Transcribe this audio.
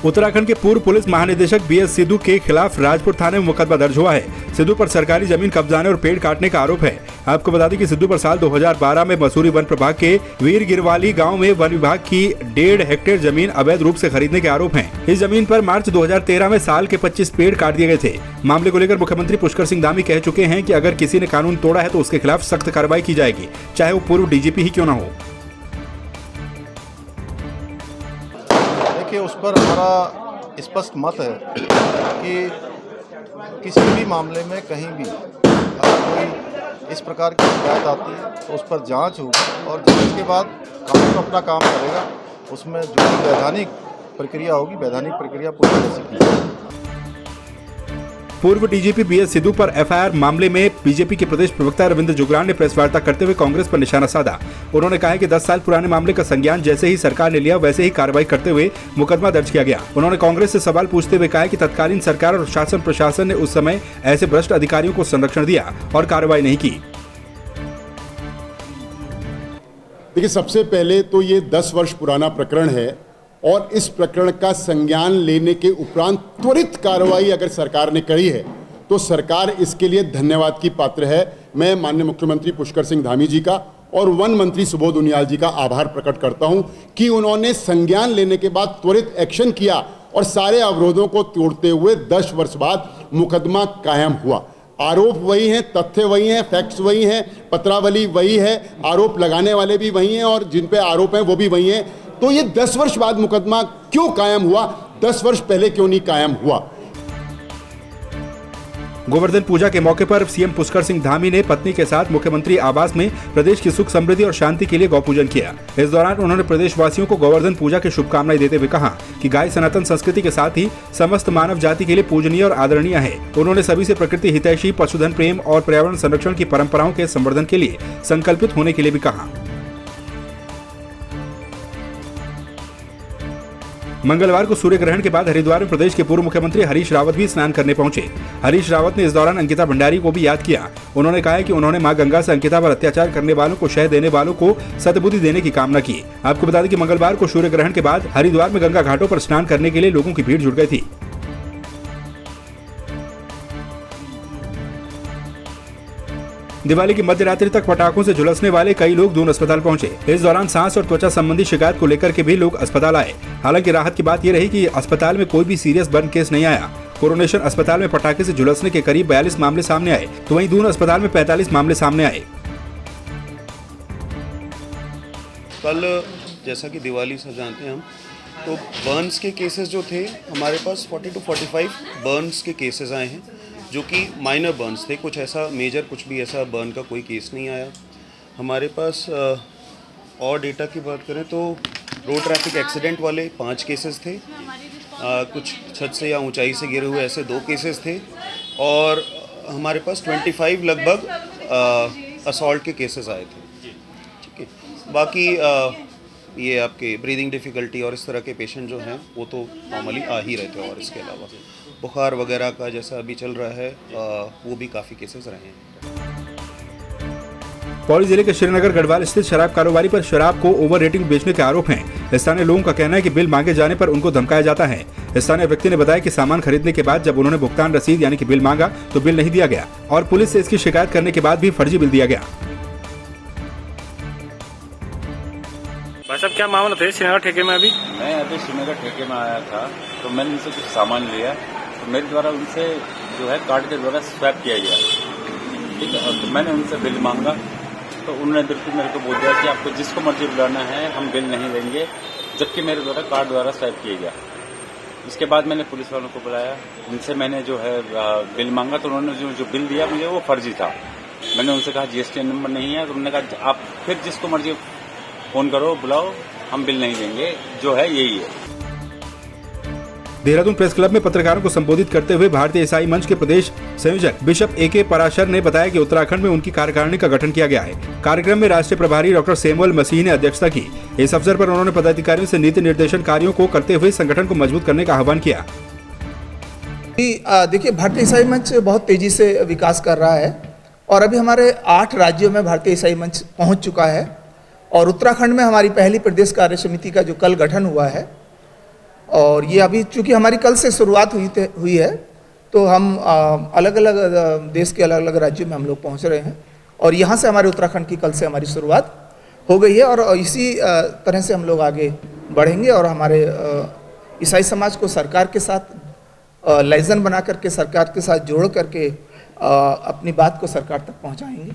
उत्तराखंड के पूर्व पुलिस महानिदेशक BS सिद्धू के खिलाफ राजपुर थाने में मुकदमा दर्ज हुआ है। सिद्धू पर सरकारी जमीन कब्जाने और पेड़ काटने का आरोप है। आपको बता दें कि सिद्धू पर साल 2012 में मसूरी वन प्रभाग के वीर गिरवाली गांव में वन विभाग की 1.5 हेक्टेयर जमीन अवैध रूप से खरीदने के आरोप हैं। इस जमीन पर मार्च 2013 में साल के 25 पेड़ काट दिए गए थे। मामले को लेकर मुख्यमंत्री पुष्कर सिंह धामी कह चुके हैं कि अगर किसी ने कानून तोड़ा है तो उसके खिलाफ सख्त कार्रवाई की जाएगी, चाहे वो पूर्व DGP ही क्यों न हो। देखिए, उस पर हमारा स्पष्ट मत है कि किसी भी मामले में कहीं भी अगर कोई इस प्रकार की शिकायत आती है तो उस पर जांच होगी और जांच के बाद कानून अपना काम करेगा। उसमें जो भी वैधानिक प्रक्रिया होगी, वैधानिक प्रक्रिया पूरी तरह से की जाएगी। पूर्व DGP BS सिद्धू पर FIR मामले में बीजेपी के प्रदेश प्रवक्ता रविंद्र जुगरान ने प्रेस वार्ता करते हुए कांग्रेस पर निशाना साधा। उन्होंने कहा कि 10 साल पुराने मामले का संज्ञान जैसे ही सरकार ने लिया वैसे ही कार्रवाई करते हुए मुकदमा दर्ज किया गया। उन्होंने कांग्रेस से सवाल पूछते हुए कहा कि तत्कालीन सरकार और शासन प्रशासन ने उस समय ऐसे भ्रष्ट अधिकारियों को संरक्षण दिया और कार्रवाई नहीं की। देखिए, सबसे पहले तो ये 10 वर्ष पुराना प्रकरण है और इस प्रकरण का संज्ञान लेने के उपरांत त्वरित कार्रवाई अगर सरकार ने करी है तो सरकार इसके लिए धन्यवाद की पात्र है। मैं माननीय मुख्यमंत्री पुष्कर सिंह धामी जी का और वन मंत्री सुबोध उनियाल जी का आभार प्रकट करता हूं कि उन्होंने संज्ञान लेने के बाद त्वरित एक्शन किया और सारे अवरोधों को तोड़ते हुए 10 वर्ष बाद मुकदमा कायम हुआ। आरोप वही हैं, तथ्य वही हैं, फैक्ट्स वही हैं, पत्रावली वही है, आरोप लगाने वाले भी वही हैं और जिन पे आरोप हैं वो भी वही हैं। तो ये 10 वर्ष बाद मुकदमा क्यों कायम हुआ, 10 वर्ष पहले क्यों नहीं कायम हुआ? गोवर्धन पूजा के मौके पर CM पुष्कर सिंह धामी ने पत्नी के साथ मुख्यमंत्री आवास में प्रदेश की सुख समृद्धि और शांति के लिए गौ पूजन किया। इस दौरान उन्होंने प्रदेशवासियों को गोवर्धन पूजा की शुभकामनाएं देते हुए कहा कि गाय सनातन संस्कृति के साथ ही समस्त मानव जाति के लिए पूजनीय और आदरणीय है। उन्होंने सभी से प्रकृति हितैषी, पशुधन प्रेम और पर्यावरण संरक्षण की परंपराओं के संवर्धन के लिए संकल्पित होने के लिए भी कहा। मंगलवार को सूर्य ग्रहण के बाद हरिद्वार में प्रदेश के पूर्व मुख्यमंत्री हरीश रावत भी स्नान करने पहुंचे। हरीश रावत ने इस दौरान अंकिता भंडारी को भी याद किया। उन्होंने कहा कि उन्होंने मां गंगा से अंकिता पर अत्याचार करने वालों को शह देने वालों को सद्बुद्धि देने की कामना की। आपको बता दें कि मंगलवार को सूर्य ग्रहण के बाद हरिद्वार में गंगा घाटों पर स्नान करने के लिए लोगों की भीड़ जुट गई थी। दिवाली की मध्य रात्रि तक पटाखों से झुलसने वाले कई लोग दून अस्पताल पहुंचे। इस दौरान सांस और त्वचा संबंधी शिकायत को लेकर के भी लोग अस्पताल आए। हालांकि राहत की बात यह रही कि अस्पताल में कोई भी सीरियस बर्न केस नहीं आया। कोरोनेशन अस्पताल में पटाखे से झुलसने के करीब 42 मामले सामने आए, तो वहीं दून अस्पताल में 45 मामले सामने आए। कल जैसा कि दिवाली से जानते हैं हम, तो बर्न्स के केसेस जो थे हमारे पास 40 to 45 बर्न्स के केसेस आए हैं, जो कि माइनर बर्न्स थे। कुछ ऐसा मेजर, कुछ भी ऐसा बर्न का कोई केस नहीं आया हमारे पास। और डेटा की बात करें तो रोड ट्रैफिक एक्सीडेंट वाले 5 केसेस थे। कुछ छत से या ऊंचाई से गिरे हुए ऐसे 2 केसेस थे और हमारे पास 25 लगभग असॉल्ट के केसेस आए थे। ठीक है, बाकी ये आपके ब्रीदिंग डिफ़िकल्टी और इस तरह के पेशेंट जो हैं वो तो नॉर्मली आ ही रहे थे और इसके अलावा बुखार वगैरह का जैसा अभी चल रहा है वो भी काफ़ी केसेस रहे हैं। पौड़ी जिले के श्रीनगर गढ़वाल स्थित शराब कारोबारी पर शराब को ओवर रेटिंग बेचने के आरोप हैं। स्थानीय लोगों का कहना है कि बिल मांगे जाने पर उनको धमकाया जाता है। स्थानीय व्यक्ति ने बताया कि सामान खरीदने के बाद जब उन्होंने भुगतान रसीद यानी कि बिल मांगा तो बिल नहीं दिया गया और पुलिस से इसकी शिकायत करने के बाद भी फर्जी बिल दिया गया। भाई साहब, क्या मामला था श्रीनगर ठेके में? मैं अभी श्रीनगर ठेके में आया था तो मैंने उनसे कुछ सामान लिया तो मेरे द्वारा उनसे जो है कार्ड के द्वारा स्वैप किया गया। ठीक है, तो मैंने उनसे बिल मांगा तो उन्होंने बिल्कुल मेरे को बोल दिया कि आपको जिसको मर्जी बुलाना है हम बिल नहीं देंगे, जबकि मेरे द्वारा कार्ड द्वारा स्वैप किया गया। इसके बाद मैंने पुलिस वालों को बुलाया, उनसे मैंने जो है बिल मांगा तो उन्होंने जो बिल दिया मुझे वो फर्जी था। मैंने उनसे कहा GST नंबर नहीं है, तो उन्होंने कहा आप फिर जिसको मर्जी फ़ोन करो, बुलाओ, हम बिल नहीं देंगे, जो है यही है। देहरादून प्रेस क्लब में पत्रकारों को संबोधित करते हुए भारतीय ईसाई मंच के प्रदेश संयोजक बिशप AK पराशर ने बताया कि उत्तराखंड में उनकी कार्यकारिणी का गठन किया गया है। कार्यक्रम में राष्ट्रीय प्रभारी डॉक्टर सैमुअल मसीह ने अध्यक्षता की। इस अवसर पर उन्होंने पदाधिकारियों से नीति निर्देशन कार्यों को करते हुए संगठन को मजबूत करने का आह्वान किया। देखिए, भारतीय ईसाई मंच बहुत तेजी से विकास कर रहा है और अभी हमारे 8 राज्यों में भारतीय ईसाई मंच पहुँच चुका है और उत्तराखंड में हमारी पहली प्रदेश कार्य समिति का जो कल गठन हुआ है और ये अभी चूँकि हमारी कल से शुरुआत हुई है, तो हम अलग अलग देश के अलग अलग राज्यों में हम लोग पहुँच रहे हैं और यहाँ से हमारे उत्तराखंड की कल से हमारी शुरुआत हो गई है और इसी तरह से हम लोग आगे बढ़ेंगे और हमारे ईसाई समाज को सरकार के साथ लाइजन बना करके सरकार के साथ जोड़ करके अपनी बात को सरकार तक पहुँचाएंगे।